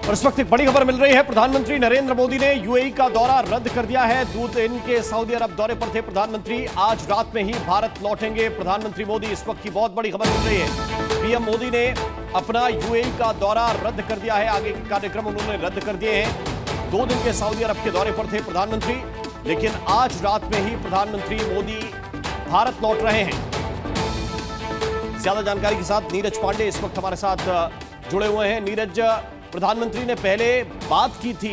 और इस वक्त एक बड़ी खबर मिल रही है। प्रधानमंत्री नरेंद्र मोदी ने यूएई का दौरा रद्द कर दिया है। 2 दिन के सऊदी अरब दौरे पर थे प्रधानमंत्री, आज रात में ही भारत लौटेंगे प्रधानमंत्री मोदी। इस वक्त की बहुत बड़ी खबर मिल रही है। पीएम मोदी ने अपना यूएई का दौरा रद्द कर दिया है। आगे के कार्यक्रम उन्होंने रद्द कर दिए हैं। 2 दिन के सऊदी अरब के दौरे पर थे प्रधानमंत्री, लेकिन आज रात में ही प्रधानमंत्री मोदी भारत लौट रहे हैं। ज्यादा जानकारी के साथ नीरज पांडे इस वक्त हमारे साथ जुड़े हुए हैं। नीरज, प्रधानमंत्री ने पहले बात की थी,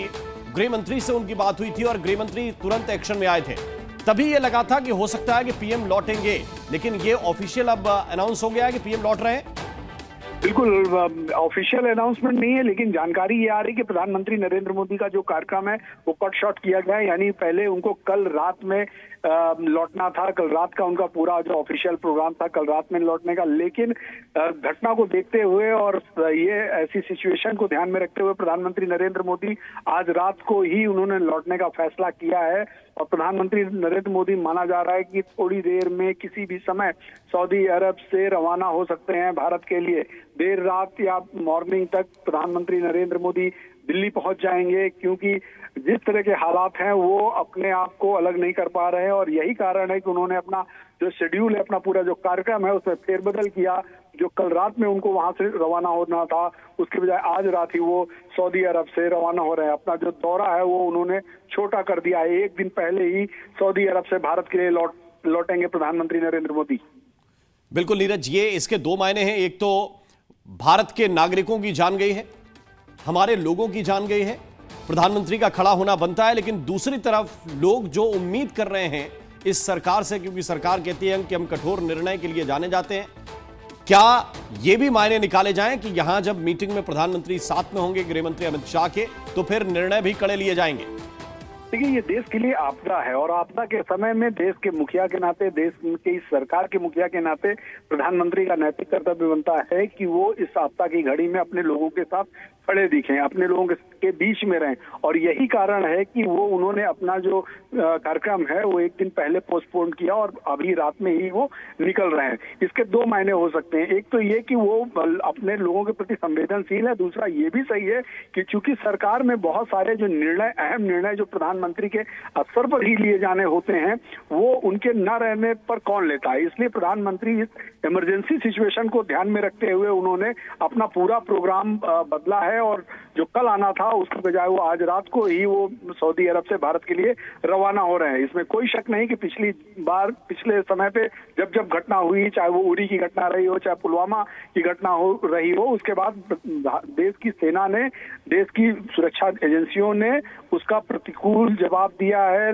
गृह मंत्री से उनकी बात हुई थी और गृह मंत्री तुरंत एक्शन में आए थे। तभी यह लगा था कि हो सकता है कि पीएम लौटेंगे, लेकिन यह ऑफिशियल अब अनाउंस हो गया है कि पीएम लौट रहे हैं। बिल्कुल ऑफिशियल अनाउंसमेंट नहीं है, लेकिन जानकारी ये आ रही है कि प्रधानमंत्री नरेंद्र मोदी का जो कार्यक्रम है वो कट शॉर्ट किया गया है। यानी पहले उनको कल रात में लौटना था, कल रात का उनका पूरा जो ऑफिशियल प्रोग्राम था कल रात में लौटने का, लेकिन घटना को देखते हुए और ये ऐसी सिचुएशन को ध्यान में रखते हुए प्रधानमंत्री नरेंद्र मोदी आज रात को ही उन्होंने लौटने का फैसला किया है। और प्रधानमंत्री नरेंद्र मोदी माना जा रहा है कि थोड़ी देर में किसी भी समय सऊदी अरब से रवाना हो सकते हैं भारत के लिए। देर रात या मॉर्निंग तक प्रधानमंत्री नरेंद्र मोदी दिल्ली पहुंच जाएंगे, क्योंकि जिस तरह के हालात हैं वो अपने आप को अलग नहीं कर पा रहे हैं और यही कारण है कि उन्होंने अपना जो शेड्यूल है, अपना पूरा जो कार्यक्रम है उसमें फेरबदल किया। जो कल रात में उनको वहां से रवाना होना था उसके बजाय आज रात ही वो सऊदी अरब से रवाना हो रहे हैं। अपना जो दौरा है वो उन्होंने छोटा कर दिया है। 1 दिन पहले ही सऊदी अरब से भारत के लिए लौटेंगे प्रधानमंत्री नरेंद्र मोदी। बिल्कुल नीरज, ये इसके 2 मायने हैं। एक तो भारत के नागरिकों की जान गई है, हमारे लोगों की जान गई है, प्रधानमंत्री का खड़ा होना बनता है। लेकिन दूसरी तरफ लोग जो उम्मीद कर रहे हैं इस सरकार से, क्योंकि सरकार कहती है कि हम कठोर निर्णय के लिए जाने जाते हैं, क्या ये भी मायने निकाले जाएं कि यहां जब मीटिंग में प्रधानमंत्री साथ में होंगे गृह मंत्री अमित शाह के, तो फिर निर्णय भी कड़े लिए जाएंगे। देखिए, ये देश के लिए आपदा है और आपदा के समय में देश के मुखिया के नाते, देश की सरकार के मुखिया के नाते प्रधानमंत्री का नैतिक कर्तव्य बनता है कि वो इस आपदा की घड़ी में अपने लोगों के साथ खड़े दिखें, अपने लोगों के बीच में रहें। और यही कारण है कि वो उन्होंने अपना जो कार्यक्रम है वो 1 दिन पहले पोस्टपोन किया और अभी रात में ही वो निकल रहे हैं। इसके 2 मायने हो सकते हैं। एक तो ये कि वो अपने लोगों के प्रति संवेदनशील है, दूसरा ये भी सही है कि चूंकि सरकार में बहुत सारे जो निर्णय, अहम निर्णय जो प्रधानमंत्री के स्तर पर ही लिए जाने होते हैं, वो उनके न रहने पर कौन लेता है। इसलिए प्रधानमंत्री इस इमरजेंसी सिचुएशन को ध्यान में रखते हुए उन्होंने अपना पूरा प्रोग्राम बदला है और जो कल आना था उसके बजाय वो आज रात को ही वो सऊदी अरब से भारत के लिए रवाना हो रहे हैं। इसमें कोई शक नहीं कि पिछले समय पे जब जब घटना हुई, चाहे वो उरी की घटना रही हो, चाहे पुलवामा की घटना हो रही हो, उसके बाद देश की सेना ने, देश की सुरक्षा एजेंसियों ने उसका प्रतिकूल जवाब दिया है,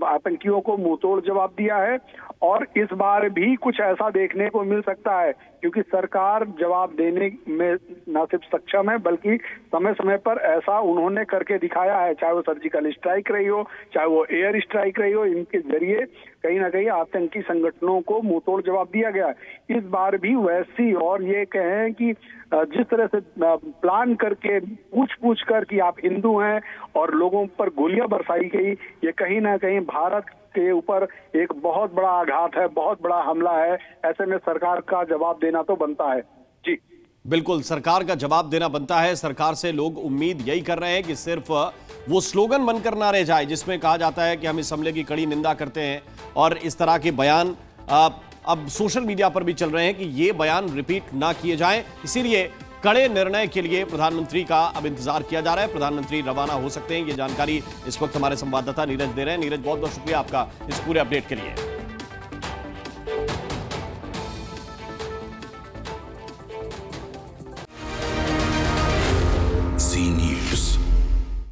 आतंकियों को मुंहतोड़ जवाब दिया है। और इस बार भी कुछ ऐसा देखने को मिल सकता है, क्योंकि सरकार जवाब देने में न सिर्फ सक्षम है बल्कि समय समय पर ऐसा उन्होंने करके दिखाया है। चाहे वो सर्जिकल स्ट्राइक रही हो, चाहे वो एयर स्ट्राइक रही हो, इनके जरिए कहीं ना कहीं आतंकी संगठनों को मुंहतोड़ जवाब दिया गया। इस बार भी वैसी, और ये कहें कि जिस तरह से प्लान करके पूछ कर कि आप हिंदू हैं और लोगों पर गोलियां बरसाई गई, ये कहीं ना कहीं भारत के ऊपर एक बहुत बड़ा आघात है, बहुत बड़ा हमला है। ऐसे में सरकार का जवाब देना तो बनता है। जी बिल्कुल, सरकार का जवाब देना बनता है। सरकार से लोग उम्मीद यही कर रहे हैं कि सिर्फ वो स्लोगन बनकर ना रह जाए जिसमें कहा जाता है कि हम इस हमले की कड़ी निंदा करते हैं, और इस तरह के बयान अब सोशल मीडिया पर भी चल रहे हैं कि ये बयान रिपीट ना किए जाएं। इसीलिए कड़े निर्णय के लिए प्रधानमंत्री का अब इंतजार किया जा रहा है। प्रधानमंत्री रवाना हो सकते हैं, ये जानकारी इस वक्त हमारे संवाददाता नीरज दे रहे हैं। नीरज, बहुत बहुत शुक्रिया आपका इस पूरे अपडेट के लिए।